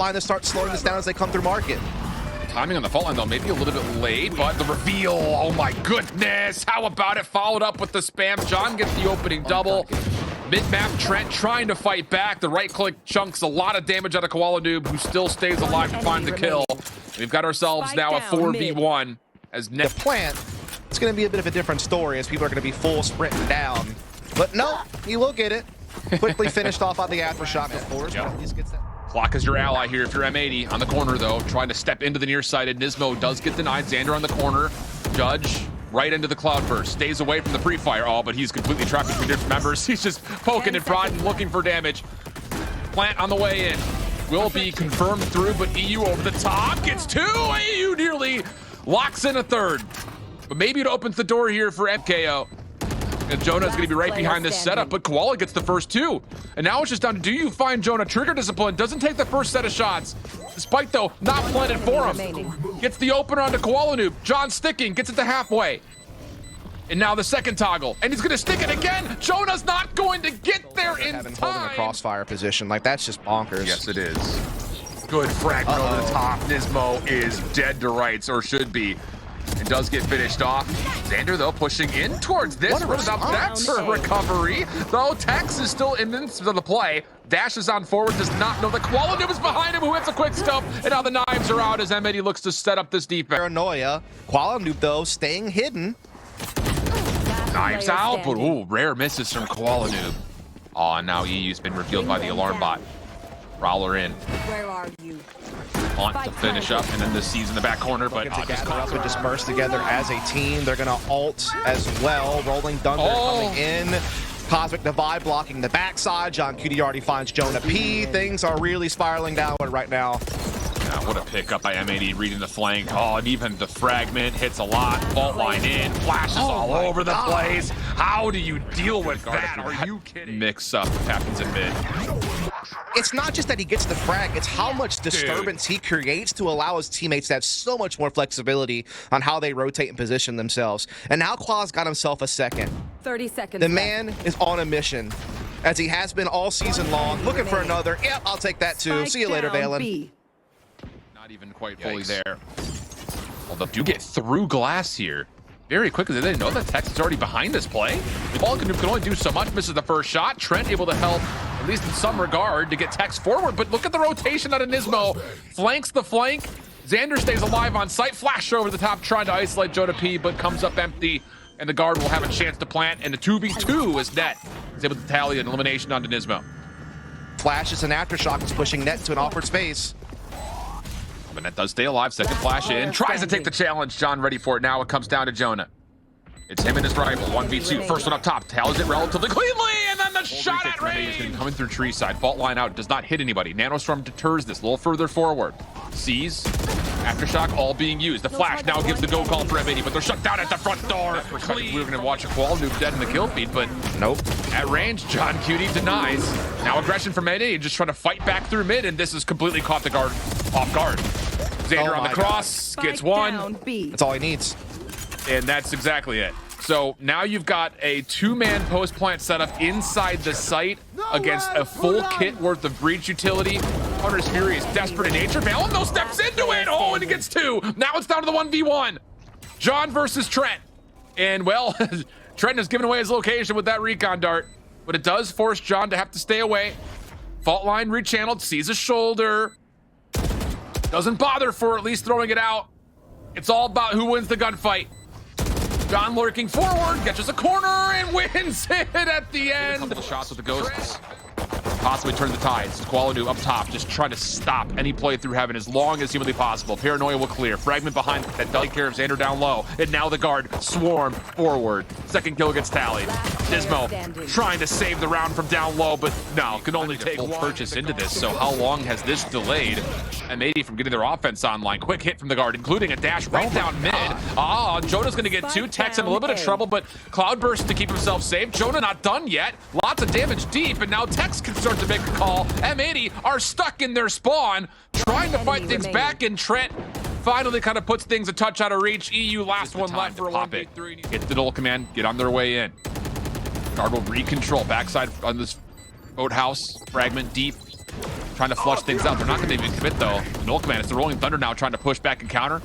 mind to start slowing this down as they come through market. Timing on the fault line, though, maybe a little bit late, but the reveal, oh my goodness. How about it? Followed up with the spam. John gets the opening double. Mid-map, Trent trying to fight back. The right-click chunks a lot of damage out of koalanoob, who still stays alive to find the kill. We've got ourselves now a 4v1. As The plant, it's going to be a bit of a different story as people are going to be full sprinting down. But no, he will get it. Quickly finished off on the aftershock, of course. Yep. But at least gets that. Clock is your ally here if you're M80. On the corner, though, trying to step into the near-sighted. NiSMO does get denied. Zander on the corner. Judge right into the cloudburst. Stays away from the pre-fire. Oh, but he's completely trapped between different members. He's just poking and prodding, looking for damage. Plant on the way in. Will be confirmed through, but eeiu over the top. Gets two. eeiu nearly locks in a third. But maybe it opens the door here for MKO. And Jonah's going to be right behind this setup, but Koala gets the first two. And now it's just down to, do you find Jonah? Trigger discipline, doesn't take the first set of shots. Despite, though, not planted for him. Gets the opener onto koalanoob. John sticking, gets it to halfway. And now the second toggle. And he's going to stick it again. Jonah's not going to get there in time. Holding a crossfire position, like that's just bonkers. Yes, it is. Good fragment over the top. NiSMO is dead to rights, or should be. It does get finished off. Zander, though, pushing in towards this. That's her recovery. Though Tex is still in the play. Dashes on forward, does not know the koalanoob is behind him, who hits a quick scope. And now the knives are out as M80 looks to set up this defense. Paranoia. koalanoob, though, staying hidden. Knives out, but ooh, rare misses from koalanoob. Oh, now eeiu's been revealed by the alarm bot. Prowler in. Where are you? Want to finish up, and then the C's in the back corner, but To gather up and disperse together as a team. They're gonna ult as well. Rolling Thunder coming in. Cosmic Divide blocking the backside. johnqt already finds JonahP. Things are really spiraling downward right now. Yeah, what a pickup by M80 reading the flank. Oh, and even the fragment hits a lot. Fault line in, flashes all over the place. How do you deal with that? Are you kidding? Mix up happens in mid. It's not just that he gets the frag, it's how much disturbance he creates to allow his teammates to have so much more flexibility on how they rotate and position themselves. And now Claw's got himself a second. 30 seconds. The man is on a mission, as he has been all season long, looking for another. Yep, I'll take that too. See you later, Valyn. Not even quite fully there. Although do get through glass here very quickly. They didn't know that Tex is already behind this play. Valyn can only do so much. Misses the first shot. Trent able to help, at least in some regard, to get Tex forward. But look at the rotation out of NiSMO. Flanks the flank. Zander stays alive on site. Flash over the top, trying to isolate JonahP, but comes up empty. And the guard will have a chance to plant. And the 2v2 is net. He's able to tally an elimination onto NiSMO. Flashes and aftershock is pushing net to an awkward space. But net does stay alive. Second flash in. Tries to take the challenge. John ready for it. Now it comes down to Jonah. It's him and his rival. 1v2. First one up top. Tallies it relatively cleanly. And then the shot at range. Coming through tree side. Fault line out. Does not hit anybody. Nanostorm deters this a little further forward. Sees. Aftershock all being used. The flash now gives the go call for M80, but they're shut down at the front door. We were going to watch a koalanoob dead in the kill feed, but nope. At range, johnqt denies. Now aggression from M80, just trying to fight back through mid, and this has completely caught the guard off guard. Zander on the cross, gets one. That's all he needs. And that's exactly it. So now you've got a two-man post plant setup inside the site against a full kit worth of breach utility. Hunter's Fury is desperate in nature. Valyn though steps into it. Oh, and he gets two. Now it's down to the 1v1. John versus Trent. And well, Trent has given away his location with that recon dart, but it does force John to have to stay away. Fault line rechanneled, sees a shoulder. Doesn't bother for at least throwing it out. It's all about who wins the gunfight. John lurking forward, catches a corner and wins it at the end. A couple of shots with the ghosts. Possibly turn the tides. koalanoob up top, just trying to stop any play through heaven as long as humanly possible. Paranoia will clear. Fragment behind that does take care of Zander down low. And now the guard swarm forward. Second kill gets tallied. NiSMO trying to save the round from down low, but no, can only take full purchase into this. So how long has this delayed M80 from getting their offense online? Quick hit from the guard, including a dash right down mid. Ah, Jonah's gonna get two. Tex in a little bit of trouble, but Cloudburst to keep himself safe. Jonah not done yet. Lots of damage deep, and now Tex can start to make a call. M80 are stuck in their spawn, trying to fight things back, and Trent finally kind of puts things a touch out of reach. eeiu last one left for a 1v3. Hit the dual command, get on their way in. Guard will recontrol backside on this boathouse fragment deep. trying to flush things out. They're not going to even commit, though. Null Command, it's the Rolling Thunder now trying to push back and counter.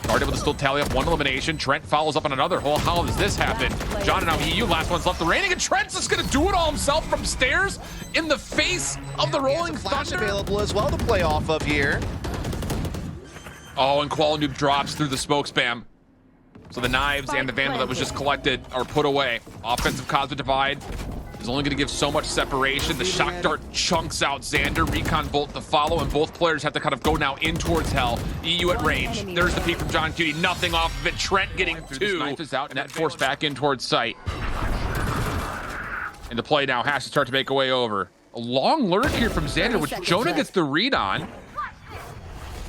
Guard able to still tally up one elimination. Trent follows up on another. Oh, how does this happen? John and now eeiu, last one's left remaining, and Trent's just going to do it all himself from stairs in the face of the Rolling Flash Thunder. Available as well to play off of here. Oh, and koalanoob drops through the smoke spam. So the knives and the vandal that was just collected are put away. Offensive Cosmic Divide is only going to give so much separation. The shock dart chunks out Zander, recon bolt to follow, and both players have to kind of go now in towards hell. eeiu at range. There's the peek from johnqt. Nothing off of it. Trent getting two. Knife is out, and that forced back in towards sight. And the play now has to start to make a way over. A long lurk here from Zander, which Jonah gets the read on.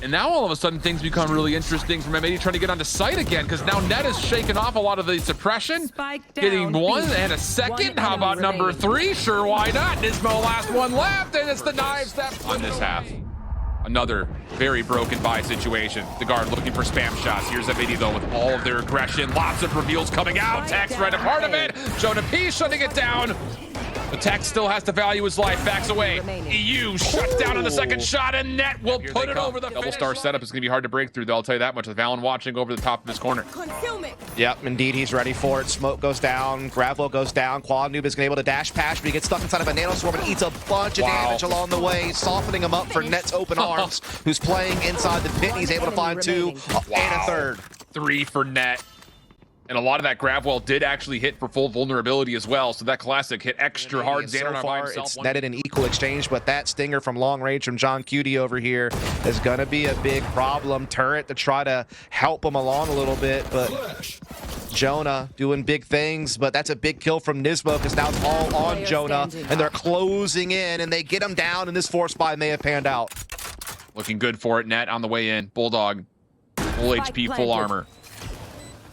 And now all of a sudden things become really interesting from M80 trying to get onto site again, because now Net is shaking off a lot of the suppression. Getting one and a second. How about number 3? Sure, why not? NiSMO last one left, and it's the knives that on this half. Another very broken buy situation. The Guard looking for spam shots. Here's M80 though with all of their aggression. Lots of reveals coming out. Tex right a part of it. JonahP shutting it down. The Tex still has to value his life. Backs away. eeiu shut down on the second shot, and Net will put it over the double star setup. Is going to be hard to break through, though. I'll tell you that much. With Valyn watching over the top of his corner. Yep, indeed, he's ready for it. Smoke goes down. Gravel goes down. koalanoob is going to be able to dash past, but he gets stuck inside of a nanoswarm and eats a bunch of damage along the way, softening him up for Net's open arms, who's playing inside the pit. He's able to find 2 and a third. 3 for Net. And a lot of that grab wall did actually hit for full vulnerability as well. So that classic hit extra hard. So far, it's netted an equal exchange, but that stinger from long range from johnqt over here is going to be a big problem. Turret to try to help him along a little bit, but Jonah doing big things, but that's a big kill from NiSMO because now it's all on Jonah, and they're closing in, and they get him down, and this force buy may have panned out. Looking good for it. Net on the way in. Bulldog, full HP, full armor.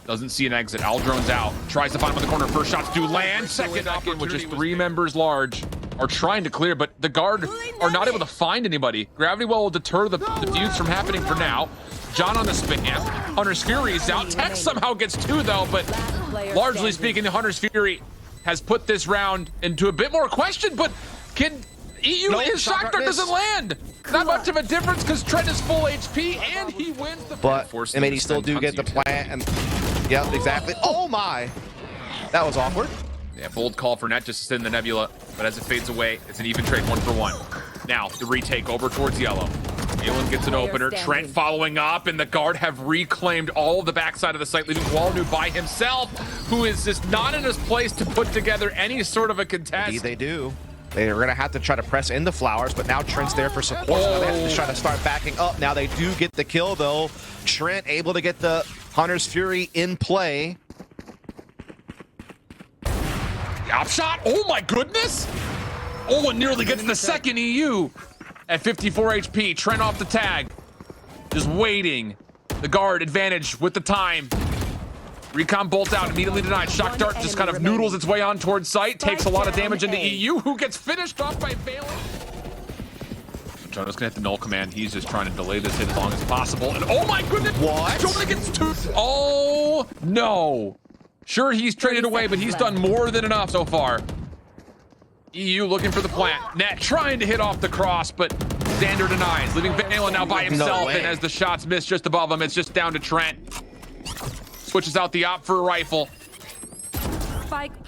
Doesn't see an exit. Al drones out. Tries to find him in the corner. First shots do land. Second opportunity, which is 3 members large, are trying to clear, but the Guard are not able to find anybody. Gravity Well will deter the feuds from happening for now. John on the spam. Hunter's Fury is out. Tex somehow gets 2, though, but largely speaking, the Hunter's Fury has put this round into a bit more question, but can eeiu, his shock dart doesn't land. Not much of a difference because Trent is full HP and he wins the but M80 still do get the plant, and yep, exactly. Oh my, that was awkward. Yeah, bold call for Net just to sit in the nebula, but as it fades away, it's an even trade 1-for-1. Now the retake over towards yellow. Valyn gets an opener. Trent following up, and the Guard have reclaimed all of the backside of the site, leaving koalanoob by himself, who is just not in his place to put together any sort of a contest. Indeed they do. They're going to have to try to press in the flowers, but now Trent's there for support. So they have to try to start backing up. Now they do get the kill, though. Trent able to get the Hunter's Fury in play. Op shot. Oh, my goodness. Oh, and nearly gets the second eeiu at 54 HP. Trent off the tag. Just waiting. The Guard advantage with the time. Recon bolt out, immediately denied. Shock dart just kind of noodles its way on towards sight. Takes a lot of damage into eeiu, who gets finished off by Valyn. Jonah's gonna hit the null command. He's just trying to delay this hit as long as possible. And oh my goodness! What? Jonah gets 2. Oh no! Sure, he's traded away, but he's done more than enough so far. eeiu looking for the plant. Net trying to hit off the cross, but Zander denies, leaving Valyn now by himself. And as the shots miss just above him, it's just down to Trent. Switches out the op for a rifle.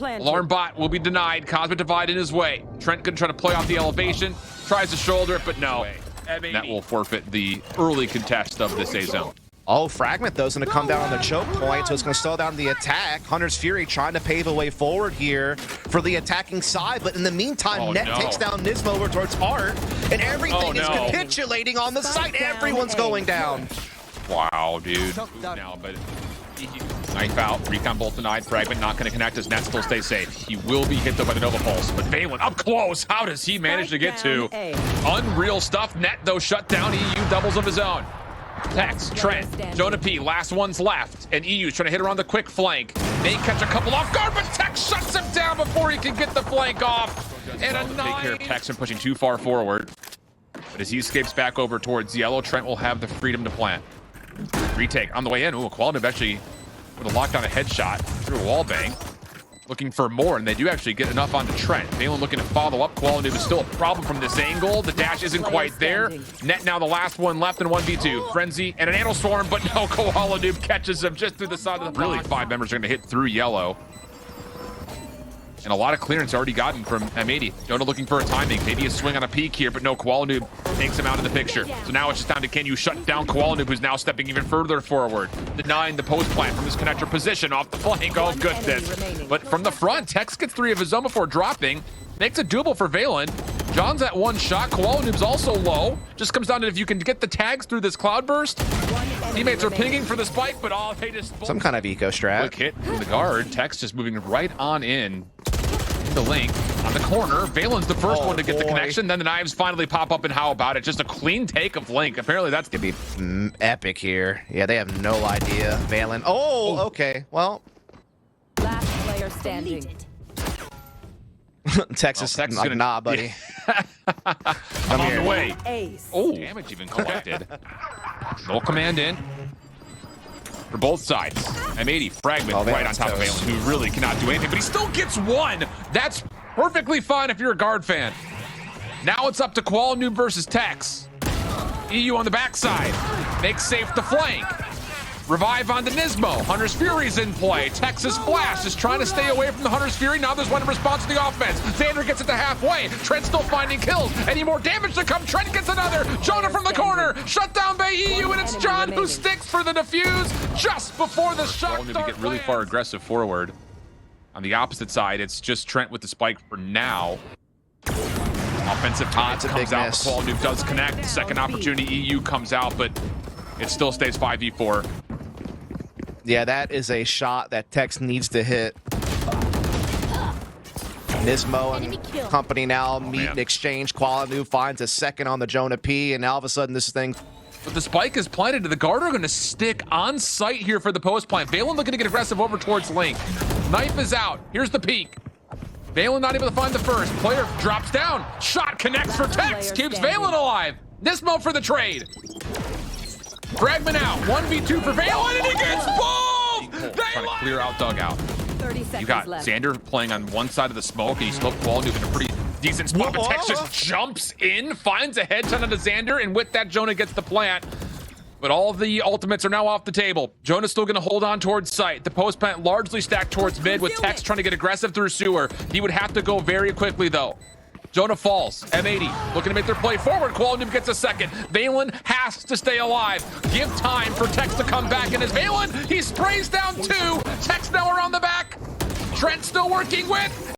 Alarm bot will be denied. Cosmic Divide in his way. Trent gonna try to play off the elevation. Tries to shoulder it, but no. That will forfeit the early contest of this A zone. Oh, Fragment, though, is going to come down on the choke point, so it's going to slow down the attack. Hunter's Fury trying to pave a way forward here for the attacking side, but in the meantime, Net takes down NiSMO over towards Art, and everything is capitulating on the site. Everyone's going down. Wow, dude. Now, but knife out, recon bolt denied, Fragment not going to connect as Net still stays safe. He will be hit though by the Nova Pulse, but Valyn up close. How does he manage to get to? Unreal stuff. Net though shut down. eeiu doubles of his own. Tex, Trent, JonahP, last one's left, and eeiu's trying to hit around the quick flank. May catch a couple off guard, but Tex shuts him down before he can get the flank off. And a take care of Tex and pushing too far forward. But as he escapes back over towards yellow, Trent will have the freedom to plant. Retake on the way in. Ooh, koalanoob actually with a lockdown, a headshot through a wall bang. looking for more, and they do actually get enough onto Trent. Valyn looking to follow up. koalanoob is still a problem from this angle. The dash isn't quite there. Net now the last one left in 1v2. Frenzy and an anal storm, but no, koalanoob catches him just through the side of the Really, 5 members are going to hit through yellow. And a lot of clearance already gotten from M80. Jonah looking for a timing. Maybe a swing on a peak here, but no, koalanoob takes him out of the picture. So now it's just down to, can you shut down koalanoob, who's now stepping even further forward, denying the post plant from his connector position off the flank. Oh, goodness. But from the front, Tex gets 3 of his own before dropping. Makes a doable for Valyn. John's at 1 shot. koalanoob's also low. Just comes down to if you can get the tags through this cloud burst. Teammates are pinging for the spike, but they just... Some kind of eco strat. Quick hit from the guard. Tex just moving right on in. The link on the corner. Valyn's the first one to get the connection. Then the knives finally pop up, and how about it? Just a clean take of Link. Apparently that's gonna be epic here. Yeah, they have no idea. Valyn. Oh, okay. Well, last player standing. Texas, like, gonna... nah, buddy. I'm on the way. Oh, damage even collected. No command in. For both sides. M80 fragment right on top of Valyn, who really cannot do anything, but he still gets 1. That's perfectly fine if you're a guard fan. Now it's up to koalanoob versus Tex. eeiu on the backside. Makes safe the flank. Revive onto NiSMO. Hunter's Fury's in play. Texas Flash is trying to stay away from the Hunter's Fury. Now there's one in response to the offense. Zander gets it to halfway. Trent still finding kills. Any more damage to come? Trent gets another. Jonah from the corner. Shut down by eeiu, and it's John who sticks for the defuse just before the shock dart get really far aggressive forward. On the opposite side, it's just Trent with the spike for now. Offensive time comes out. koalanoob does connect. Second opportunity, eeiu comes out, but it still stays 5v4. Yeah, that is a shot that Tex needs to hit. NiSMO and company now meet and exchange. koalanoob finds a second on the JonahP, and now all of a sudden this thing... But the spike is planted. The guard are going to stick on site here for the post plant. Valyn looking to get aggressive over towards Link. Knife is out. Here's the peak. Valyn not able to find the first. Player drops down. Shot connects for Tex. Keeps Valyn alive. NiSMO for the trade. Fragment out. 1v2 for Valyn, and he gets both! Trying to clear out dugout. You got Zander playing on one side of the smoke, and you smoke koalanoob in a pretty decent spot, but Tex just jumps in, finds a headshot onto Zander, and with that, Jonah gets the plant. But all the ultimates are now off the table. Jonah's still going to hold on towards site. The post plant largely stacked towards mid, with Tex trying to get aggressive through sewer. He would have to go very quickly, though. Jonah falls. M80 looking to make their play forward. koalanoob gets a second. Valyn has to stay alive. Give time for Tex to come back. And as Valyn, he sprays down 2. Tex now around the back. Trent still working with